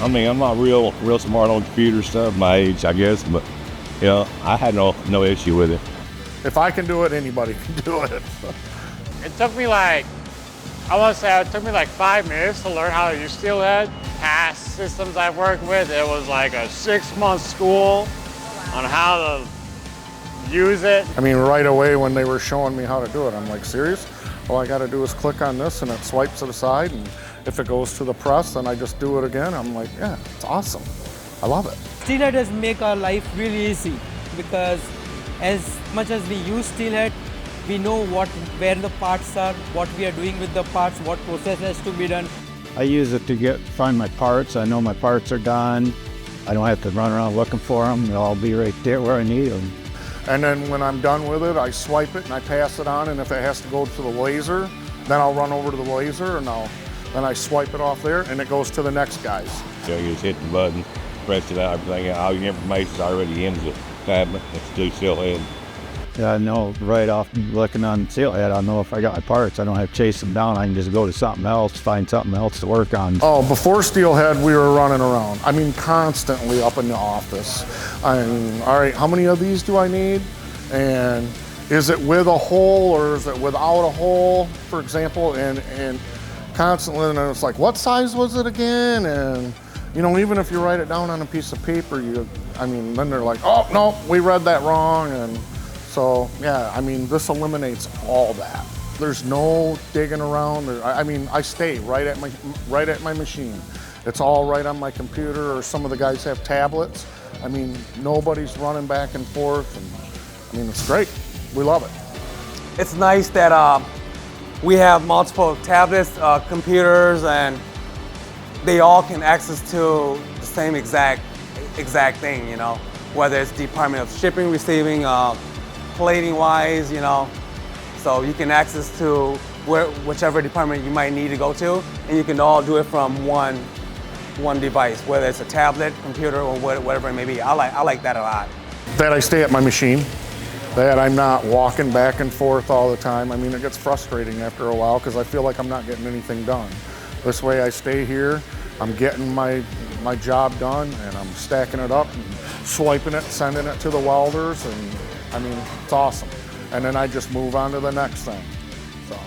I mean, I'm not real smart on computer stuff, my age, I guess, but you know, I had no issue with it. If I can do it, anybody can do it. It took me like, I want to say it took me like 5 minutes to learn how to use Steelhead. Past systems I've worked with, it was like a 6-month school on how to use it. I mean, right away when they were showing me how to do it, I'm like, serious? All I gotta do is click on this and it swipes to the side, and if it goes to the press, then I just do it again. I'm like, yeah, it's awesome. I love it. Steelhead does make our life really easy because as much as we use Steelhead, we know where the parts are, what we are doing with the parts, what process has to be done. I use it to find my parts. I know my parts are gone. I don't have to run around looking for them. They'll all be right there where I need them. And then when I'm done with it, I swipe it and I pass it on, and if it has to go to the laser, then I'll run over to the laser and then I swipe it off there and it goes to the next guys. So you just hit the button, press it out, everything, all your information's already in the tablet. It's do Steelhead. Yeah, I know right off looking on Steelhead, I know if I got my parts, I don't have to chase them down. I can just go to something else, find something else to work on. Oh, before Steelhead, we were running around. I mean, constantly up in the office. I mean, all right, how many of these do I need? And is it with a hole or is it without a hole, for example? And constantly, and it's like, what size was it again? And you know, even if you write it down on a piece of paper, then they're like, oh, no, we read that wrong. And so, yeah, I mean, this eliminates all that. There's no digging around. I mean, I stay right at my machine. It's all right on my computer, or some of the guys have tablets. I mean, nobody's running back and forth. And, I mean, it's great. We love it. It's nice that we have multiple tablets, computers, and they all can access to the same exact thing, you know, whether it's Department of Shipping, Receiving, plating wise, you know, so you can access to whichever department you might need to go to, and you can all do it from one device, whether it's a tablet, computer, or whatever it may be. I like that a lot. That I stay at my machine, that I'm not walking back and forth all the time. I mean, it gets frustrating after a while because I feel like I'm not getting anything done. This way I stay here, I'm getting my job done, and I'm stacking it up and swiping it, sending it to the welders, and I mean, it's awesome. And then I just move on to the next thing. So.